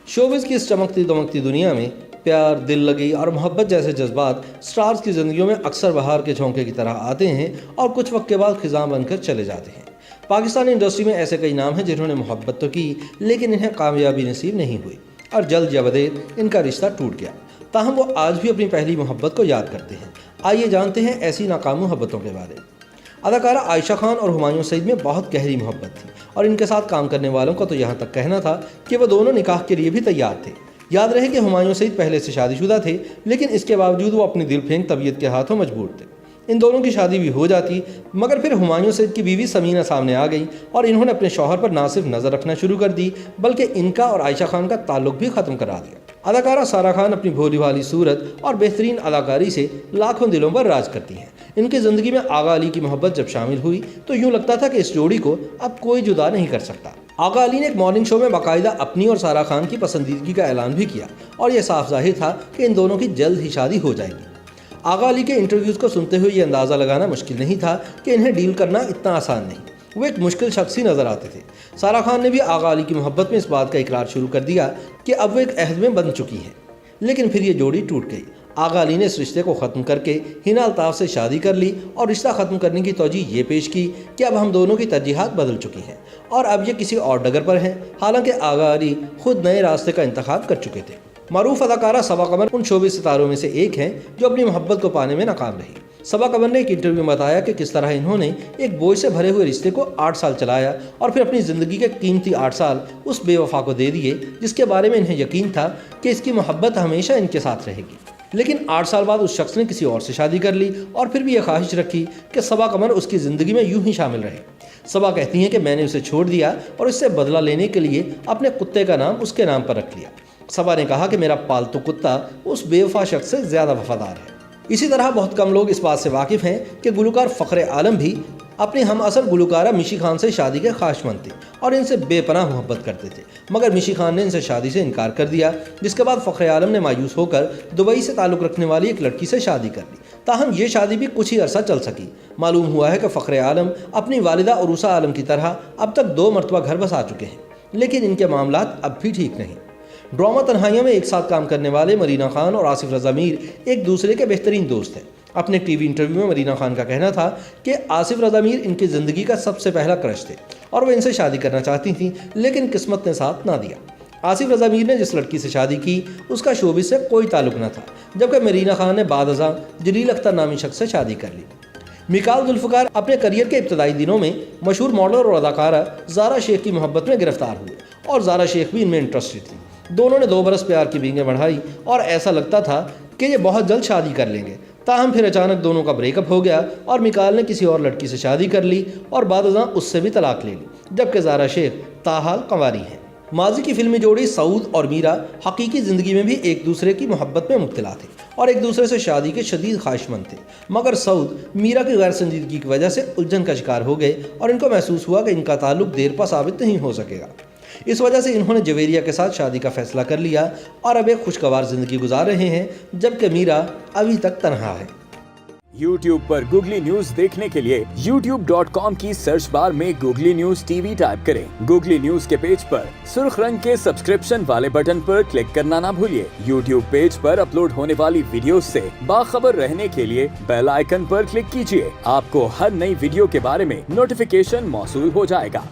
Showbiz की इस चमकती दमकती दुनिया में प्यार, दिल लगी और मोहब्बत जैसे जज्बात स्टार्स की ज़िंदगियों में अक्सर बहार के झोंके की तरह आते हैं और कुछ वक्त के बाद खिज़ां बनकर चले जाते हैं। पाकिस्तानी इंडस्ट्री में ऐसे कई नाम हैं जिन्होंने मोहब्बत तो की, लेकिन इन्हें कामयाबी नसीब नहीं हुई और जल्द या बदेर इनका रिश्ता टूट गया। ताहम वो आज भी अपनी पहली मोहब्बत को याद करते हैं। आइए जानते हैं ऐसी नाकाम मोहब्बतों के बारे में। अदाकारा आयशा खान और हुमायूं सईद में बहुत गहरी मोहब्बत थी और इनके साथ काम करने वालों का तो यहाँ तक कहना था कि वो दोनों निकाह के लिए भी तैयार थे। याद रहे कि हुमायूं सईद पहले से शादीशुदा थे, लेकिन इसके बावजूद वो अपनी दिल फेंक तबीयत के हाथों मजबूर थे। इन दोनों की शादी भी हो जाती, मगर फिर हुमायूं सईद की बीवी समीना सामने आ गई और इन्होंने अपने शौहर पर ना सिर्फ नज़र रखना शुरू कर दी, बल्कि इनका और आयशा खान का ताल्लुक भी ख़त्म करा दिया। अदाकारा सारा खान अपनी भोली भाली सूरत और बेहतरीन अदाकारी से लाखों दिलों पर राज करती हैं। इनकी ज़िंदगी में आगा अली की मोहब्बत जब शामिल हुई तो यूँ लगता था कि इस जोड़ी को अब कोई जुदा नहीं कर सकता। आगा अली ने एक मॉर्निंग शो में बाकायदा अपनी और सारा खान की पसंदीदगी का ऐलान भी किया और यह साफ जाहिर था कि इन दोनों की जल्द ही शादी हो जाएगी। आगा अली के इंटरव्यूज़ को सुनते हुए ये अंदाज़ा लगाना मुश्किल नहीं था कि इन्हें डील करना इतना आसान नहीं। वो एक मुश्किल शख्स ही नज़र आते थे। सारा खान ने भी आगा अली की मोहब्बत में इस बात का इकरार शुरू कर दिया कि अब वो एक अहद में बंध चुकी है, लेकिन फिर ये जोड़ी टूट गई। आगा अली ने इस रिश्ते को ख़त्म करके हिना अल्ताफ़ से शादी कर ली और रिश्ता ख़त्म करने की तौजीह ये पेश की कि अब हम दोनों की तरजीहात बदल चुकी हैं और अब ये किसी और डगर पर हैं। हालांकि आगा अली खुद नए रास्ते का इंतखाब कर चुके थे। मरूफ अदाकारा सबा कमर उन शोबिस सितारों में से एक हैं जो अपनी मोहब्बत को पाने में नाकाम रही। सबा कमर ने एक इंटरव्यू में बताया कि किस तरह इन्होंने एक बोझ से भरे हुए रिश्ते को 8 साल चलाया और फिर अपनी ज़िंदगी के कीमती 8 साल उस बेवफा को दे दिए जिसके बारे में इन्हें यकीन था कि इसकी मोहब्बत हमेशा इनके साथ रहेगी। लेकिन 8 साल बाद उस शख्स ने किसी और से शादी कर ली और फिर भी यह ख्वाहिश रखी कि सबा कमर उसकी ज़िंदगी में यूं ही शामिल रहे। सबा कहती हैं कि मैंने उसे छोड़ दिया और इससे बदला लेने के लिए अपने कुत्ते का नाम उसके नाम पर रख लिया। सबा ने कहा कि मेरा पालतू कुत्ता उस बेवफा शख्स से ज़्यादा वफादार है। इसी तरह बहुत कम लोग इस बात से वाकिफ़ हैं कि गुलकार फ़ख्र आलम भी अपनी हम असल गुलकारा मिशी खान से शादी के ख्वाहिशमंद थे और इनसे बेपनाह मोहब्बत करते थे, मगर मिशी खान ने इनसे शादी से इनकार कर दिया, जिसके बाद फ़ख्र आलम ने मायूस होकर दुबई से ताल्लुक़ रखने वाली एक लड़की से शादी कर ली। ताहम ये शादी भी कुछ ही अरसा चल सकी। मालूम हुआ है कि फ़ख्र आलम अपनी वालिदा उरूसा आलम की तरह अब तक 2 मरतबा घर बसा चुके हैं, लेकिन इनके मामलात अब भी ठीक नहीं। ड्रामा तन्हाइयों में एक साथ काम करने वाले मरीना खान और आसिफ रज़ा मीर एक दूसरे के बेहतरीन दोस्त हैं। अपने टीवी इंटरव्यू में मरीना खान का कहना था कि आसिफ रज़ा मीर इनकी ज़िंदगी का सबसे पहला क्रश थे और वो इनसे शादी करना चाहती थीं, लेकिन किस्मत ने साथ ना दिया। आसिफ रज़ा मीर ने जिस लड़की से शादी की उसका शोबिस से कोई ताल्लुक न था, जबकि मरीना खान ने बाद अज़ां जलील अख्तर नामी शख्स से शादी कर ली। मिकाल जुल्फ़िकार अपने करियर के इब्तदाई दिनों में मशहूर मॉडलर और अदाकारा ज़ारा शेख की मोहब्बत में गिरफ्तार हुए और ज़ारा शेख भी इनमें इंटरेस्टेड थी। दोनों ने 2 बरस प्यार की बींगें बढ़ाई और ऐसा लगता था कि ये बहुत जल्द शादी कर लेंगे। ताहम फिर अचानक दोनों का ब्रेकअप हो गया और मिकाल ने किसी और लड़की से शादी कर ली और बाद अज़ां उससे भी तलाक ले ली, जबकि ज़ारा शेख ताहाल कंवारी हैं। माजी की फिल्मी जोड़ी सऊद और मीरा हकीकी ज़िंदगी में भी एक दूसरे की मोहब्बत में मुब्तला थे और एक दूसरे से शादी के शदीद ख्वाहिशमंद थे, मगर सऊद मीरा की गैर संजीदगी की वजह से उलझन का शिकार हो गए और इनको महसूस हुआ कि इनका ताल्लुक देर पा साबित नहीं हो सकेगा। इस वजह से इन्होंने जवेरिया के साथ शादी का फैसला कर लिया और अब एक खुशगवार ज़िंदगी गुजार रहे हैं, जबकि मीरा अभी तक तन्हा है। YouTube पर गूगली न्यूज देखने के लिए youtube.com की सर्च बार में गूगली न्यूज टीवी टाइप करें। गूगली न्यूज के पेज पर सुर्ख रंग के सब्सक्रिप्शन वाले बटन पर क्लिक करना ना भूलिए। YouTube पेज पर अपलोड होने वाली वीडियोस से बाखबर रहने के लिए बेल आइकन पर क्लिक कीजिए। आपको हर नई वीडियो के बारे में नोटिफिकेशन मौसूल हो जाएगा।